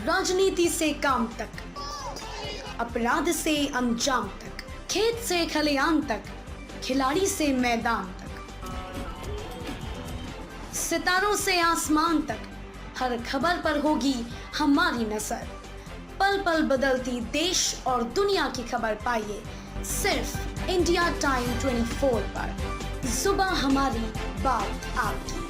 राजनीति से काम तक, अपराध से अंजाम तक, खेत से खलियान तक, खिलाड़ी से मैदान तक, सितारों से आसमान तक, हर खबर पर होगी हमारी नजर। पल पल बदलती देश और दुनिया की खबर पाइए सिर्फ इंडिया टाइम 24 पर। सुबह हमारी, बात आपकी।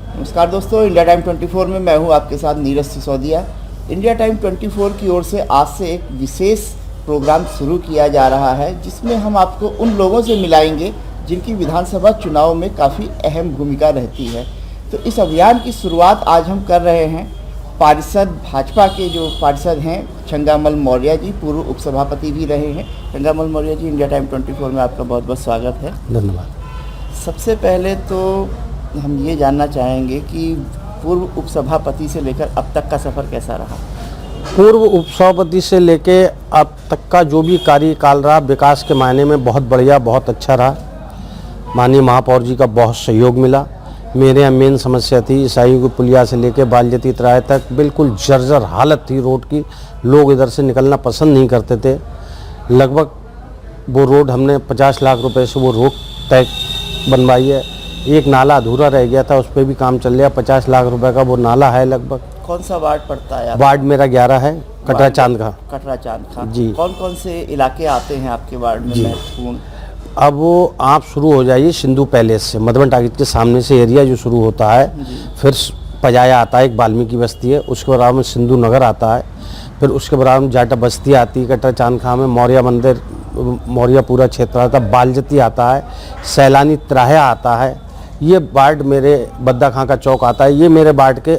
नमस्कार दोस्तों, इंडिया टाइम 24 में मैं हूं आपके साथ नीरज सिसोदिया। इंडिया टाइम 24 की ओर से आज से एक विशेष प्रोग्राम शुरू किया जा रहा है, जिसमें हम आपको उन लोगों से मिलाएंगे जिनकी विधानसभा चुनाव में काफ़ी अहम भूमिका रहती है। तो इस अभियान की शुरुआत आज हम कर रहे हैं पार्षद, भाजपा के जो पार्षद हैं छंगामल मौर्य जी, पूर्व उपसभापति भी रहे हैं। छंगामल मौर्य जी, इंडिया टाइम 24 में आपका बहुत बहुत स्वागत है। धन्यवाद। सबसे पहले तो हम ये जानना चाहेंगे कि पूर्व उपसभापति से लेकर अब तक का सफ़र कैसा रहा? पूर्व उपसभापति से लेके अब तक का जो भी कार्यकाल रहा, विकास के मायने में बहुत बढ़िया, बहुत अच्छा रहा। माननीय महापौर जी का बहुत सहयोग मिला। मेरे यहाँ मेन समस्या थी ईसाई की पुलिया से लेके बालजती तराय तक बिल्कुल जर्जर हालत थी रोड की। लोग इधर से निकलना पसंद नहीं करते थे। लगभग वो रोड हमने 50 लाख रुपए से वो रोड तय बनवाई है। एक नाला अधूरा रह गया था, उस पर भी काम चल रहा। 50 लाख रुपए का वो नाला है लगभग। कौन सा वार्ड पड़ता है? वार्ड मेरा 11 है, कटरा चांद का। कटरा चांद का जी। कौन कौन से इलाके आते हैं आपके वार्ड में महत्वपूर्ण? अब वो आप शुरू हो जाइए सिंधु पैलेस से, मधुबन टाकिज के सामने से एरिया जो शुरू होता है, फिर पजाया आता है, एक वाल्मीकि बस्ती है, उसके बराबर में सिंधु नगर आता है, फिर उसके बराबर में जाटा बस्ती आती है, कटरा चांद खां में मौर्य मंदिर, मौर्य पूरा क्षेत्र आता है, बालजती आता है, सैलानी त्राया आता है, ये वार्ड मेरे बद्दा खां का चौक आता है। ये मेरे वार्ड के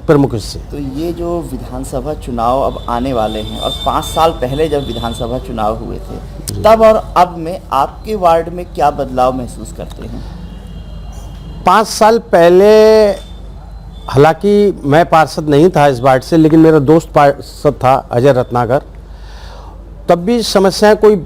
प्रमुख हिस्से। तो ये जो विधानसभा चुनाव अब आने वाले हैं, और 5 साल पहले जब विधानसभा चुनाव हुए थे, तब और अब में आपके वार्ड में क्या बदलाव महसूस करते हैं? 5 साल पहले हालांकि मैं पार्षद नहीं था इस वार्ड से, लेकिन मेरा दोस्त पार्षद था अजय रत्नाकर। तब भी समस्याएं कोई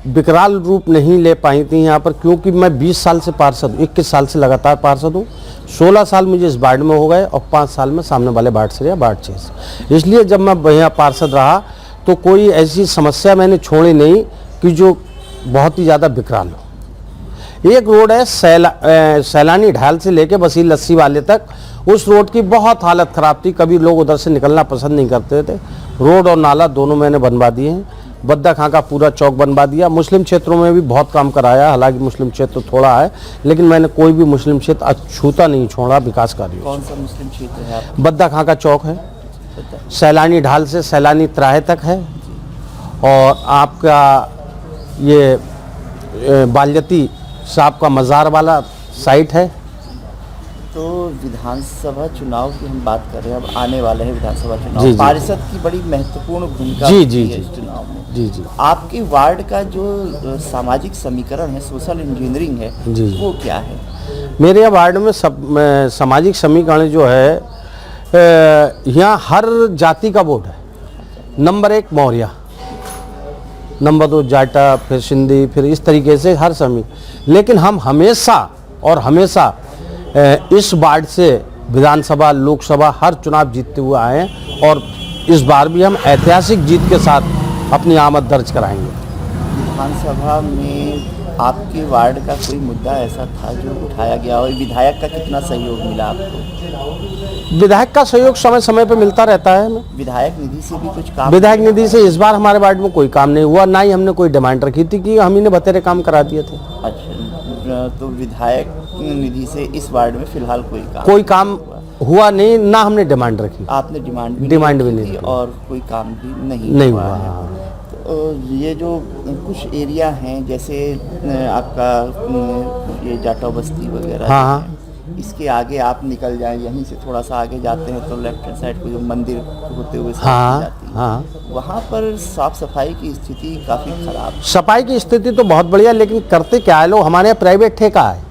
विकराल रूप नहीं ले पाई थी यहाँ पर, क्योंकि मैं 20 साल से पार्षद, 21 साल से लगातार पार्षद हूँ। 16 साल मुझे इस वार्ड में हो गए और 5 साल में सामने वाले वार्ड से या वार्ड 6 से। इसलिए जब मैं यहाँ पार्षद रहा तो कोई ऐसी समस्या मैंने छोड़ी नहीं कि जो बहुत ही ज़्यादा विकराल हो। एक रोड है सैलानी ढाल से लेके वसील लस्सी वाले तक, उस रोड की बहुत हालत ख़राब थी। कभी लोग उधर से निकलना पसंद नहीं करते थे। रोड और नाला दोनों मैंने बनवा दिए हैं। बद्दा खां का पूरा चौक बनवा दिया। मुस्लिम क्षेत्रों में भी बहुत काम कराया, हालांकि मुस्लिम क्षेत्र थोड़ा है, लेकिन मैंने कोई भी मुस्लिम क्षेत्र अछूता नहीं छोड़ा विकास कार्यों। कौन सा मुस्लिम क्षेत्र है आप? बद्दा खां का चौक है, सैलानी ढाल से सैलानी त्राहे तक है, और आपका ये बालजती साहब का मज़ार वाला साइट है। तो विधानसभा चुनाव की हम बात कर रहे हैं, अब आने वाले हैं विधानसभा चुनाव। जी, जी। पार्षद की बड़ी महत्वपूर्ण भूमिका जी, है जी, इस चुनाव में। जी जी। आपके वार्ड का जो सामाजिक समीकरण है, सोशल इंजीनियरिंग है, जी। वो क्या है? मेरे यहाँ वार्ड में सामाजिक समीकरण जो है, यहाँ हर जाति का वोट है। नंबर 1 मौर्य, नंबर 2 जाटा, फिर सिंधी, फिर इस तरीके से हर समी। लेकिन हम हमेशा इस वार्ड से विधानसभा, लोकसभा हर चुनाव जीतते हुए आए हैं, और इस बार भी हम ऐतिहासिक जीत के साथ अपनी आमद दर्ज कराएंगे। विधानसभा में आपके वार्ड का कोई मुद्दा ऐसा था जो उठाया गया, और विधायक का कितना सहयोग मिला आपको? विधायक का सहयोग समय समय पर मिलता रहता है हमें। विधायक निधि से भी कुछ काम? विधायक निधि से इस बार हमारे वार्ड में कोई काम नहीं हुआ, ना ही हमने कोई डिमांड रखी थी कि हम इन्हें बतेरे काम करा दिए थे। अच्छा, तो विधायक निधि से इस वार्ड में फिलहाल कोई काम हुआ नहीं, ना हमने डिमांड रखी। आपने डिमांड भी नहीं की, और कोई काम भी नहीं हुआ है। तो ये जो कुछ एरिया हैं, जैसे आपका ये जाटा बस्ती वगैरह, हाँ, इसके आगे आप निकल जाएं, यहीं से थोड़ा सा आगे जाते हैं तो लेफ्ट हैंड साइड को जो मंदिर होते हुए जाती है, वहाँ पर साफ सफाई की स्थिति काफ़ी खराब। सफाई की स्थिति तो बहुत बढ़िया, लेकिन करते क्या है लोग, हमारे यहाँ प्राइवेट ठेका है,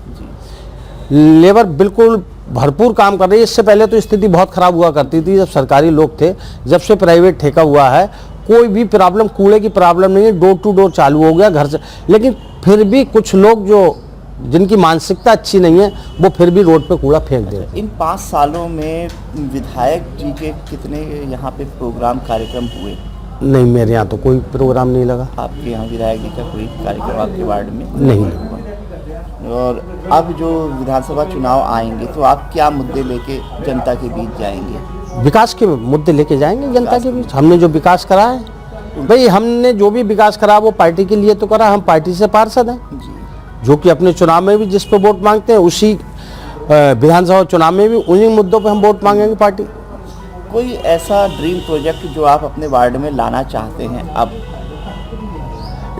लेबर बिल्कुल भरपूर काम कर रही है। इससे पहले तो स्थिति बहुत खराब हुआ करती थी जब सरकारी लोग थे। जब से प्राइवेट ठेका हुआ है, कोई भी प्रॉब्लम, कूड़े की प्रॉब्लम नहीं है, डोर टू डोर चालू हो गया घर से। लेकिन फिर भी कुछ लोग जो जिनकी मानसिकता अच्छी नहीं है वो फिर भी रोड पे कूड़ा फेंक देते हैं। इन 5 सालों में विधायक जी के कितने यहाँ पे प्रोग्राम कार्यक्रम हुए? नहीं, मेरे यहाँ तो कोई प्रोग्राम नहीं लगा। आपके यहाँ विधायक जी का कोई कार्यक्रम आपके वार्ड में नहीं। और अब जो विधानसभा चुनाव आएंगे तो आप क्या मुद्दे लेके जनता के बीच जाएंगे? विकास के मुद्दे लेके जाएंगे जनता के बीच। हमने जो विकास करा है भाई, हमने जो भी विकास करा वो पार्टी के लिए तो करा। हम पार्टी से पार्षद हैं जी। जो कि अपने चुनाव में भी जिस पे वोट मांगते हैं, उसी विधानसभा चुनाव में भी उन्हीं मुद्दों पे हम वोट मांगेंगे पार्टी। कोई ऐसा ड्रीम प्रोजेक्ट जो आप अपने वार्ड में लाना चाहते हैं? अब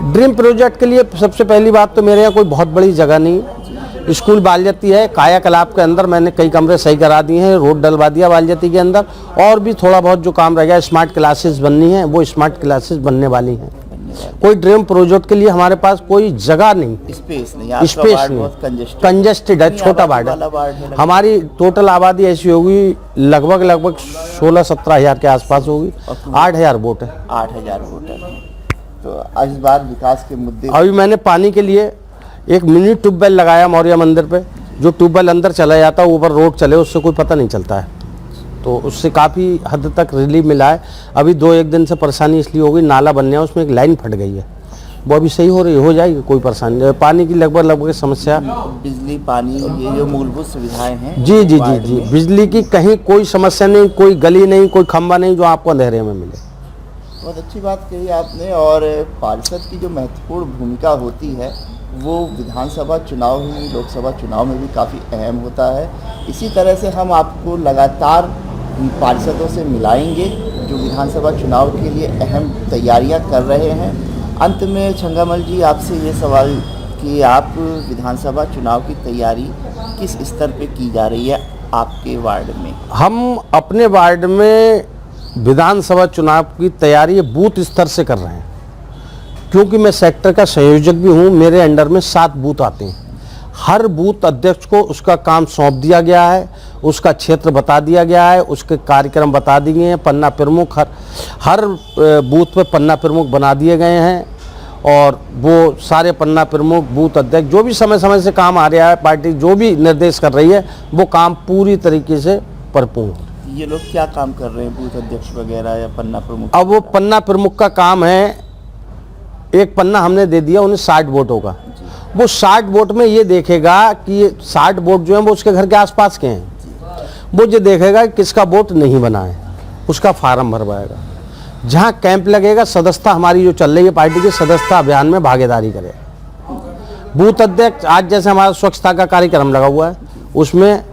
ड्रीम प्रोजेक्ट के लिए सबसे पहली बात तो मेरे यहाँ कोई बहुत बड़ी जगह नहीं है। स्कूल बालजती है, कायाकलाप के अंदर मैंने कई कमरे सही करा दिए हैं, रोड डलवा दिया बालजती के अंदर, और भी थोड़ा बहुत जो काम रह गया, स्मार्ट क्लासेस बननी है, वो स्मार्ट क्लासेस बनने वाली हैं। कोई ड्रीम प्रोजेक्ट के लिए हमारे पास कोई जगह नहीं, स्पेस नहीं, स्पेस नहीं, कंजेस्टेड है, छोटा वार्ड है। हमारी टोटल आबादी ऐसी होगी लगभग 16-17 हज़ार के आसपास होगी। 8,000 वोट है। 8,000 वोटर हैं। तो इस बार विकास के मुद्दे, अभी मैंने पानी के लिए एक मिनी ट्यूबवेल लगाया मौर्य मंदिर पे, जो ट्यूबवेल अंदर चला जाता है, ऊपर रोड चले उससे कोई पता नहीं चलता है, तो उससे काफ़ी हद तक रिलीफ मिला है। अभी 2-1 दिन से परेशानी इसलिए हो गई, नाला बनने उसमें एक लाइन फट गई है, वो अभी सही हो जाएगी, कोई परेशानी नहीं। पानी की लगभग समस्या, बिजली, पानी, ये जो मूलभूत सुविधाएं हैं जी जी जी जी, बिजली की कहीं कोई समस्या नहीं, कोई गली नहीं, कोई खंबा नहीं जो आपको अंधेरे में मिले। बहुत अच्छी बात कही आपने। और पार्षद की जो महत्वपूर्ण भूमिका होती है वो विधानसभा चुनाव ही लोकसभा चुनाव में भी काफ़ी अहम होता है। इसी तरह से हम आपको लगातार पार्षदों से मिलाएंगे जो विधानसभा चुनाव के लिए अहम तैयारियां कर रहे हैं। अंत में छंगामल जी आपसे ये सवाल कि आप विधानसभा चुनाव की तैयारी किस स्तर पे की जा रही है आपके वार्ड में? हम अपने वार्ड में विधानसभा चुनाव की तैयारी बूथ स्तर से कर रहे हैं, क्योंकि मैं सेक्टर का संयोजक भी हूं। मेरे अंडर में 7 बूथ आते हैं। हर बूथ अध्यक्ष को उसका काम सौंप दिया गया है, उसका क्षेत्र बता दिया गया है, उसके कार्यक्रम बता दिए हैं। पन्ना प्रमुख हर बूथ पे पन्ना प्रमुख बना दिए गए हैं, और वो सारे पन्ना प्रमुख, बूथ अध्यक्ष जो भी समय समय से काम आ रहा है, पार्टी जो भी निर्देश कर रही है, वो काम पूरी तरीके से परिपूर्ण। ये लोग क्या काम कर रहे हैं, बूथ अध्यक्ष वगैरह या पन्ना प्रमुख? अब वो पन्ना प्रमुख का काम है, एक पन्ना हमने दे दिया उन्हें 60 वोटों का, वो 60 वोट में ये देखेगा कि ये 60 वोट जो हैं वो उसके घर के आसपास के हैं। वो ये देखेगा कि किसका वोट नहीं बना है, उसका फार्म भरवाएगा। जहाँ कैंप लगेगा, सदस्यता हमारी जो चल रही है पार्टी की, सदस्यता अभियान में भागीदारी करे। बूथ अध्यक्ष, आज जैसे हमारा स्वच्छता का कार्यक्रम लगा हुआ है, उसमें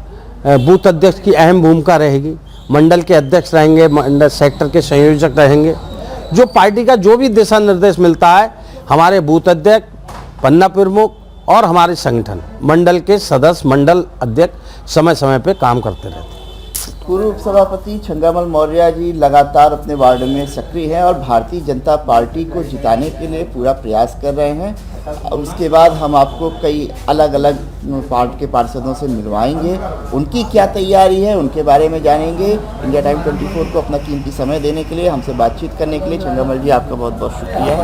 बूथ अध्यक्ष की अहम भूमिका रहेगी। मंडल के अध्यक्ष रहेंगे, मंडल सेक्टर के संयोजक रहेंगे। जो पार्टी का जो भी दिशा निर्देश मिलता है, हमारे बूथ अध्यक्ष, पन्ना प्रमुख और हमारे संगठन मंडल के सदस्य, मंडल अध्यक्ष समय समय पे काम करते रहते हैं। पूर्व उपसभापति छंगामल मौर्य जी लगातार अपने वार्ड में सक्रिय हैं और भारतीय जनता पार्टी को जिताने के लिए पूरा प्रयास कर रहे हैं। और उसके बाद हम आपको कई अलग अलग पार्टी के पार्षदों से मिलवाएंगे, उनकी क्या तैयारी है उनके बारे में जानेंगे। इंडिया टाइम 24 को अपना कीमती समय देने के लिए, हमसे बातचीत करने के लिए छंगामल जी आपका बहुत बहुत शुक्रिया।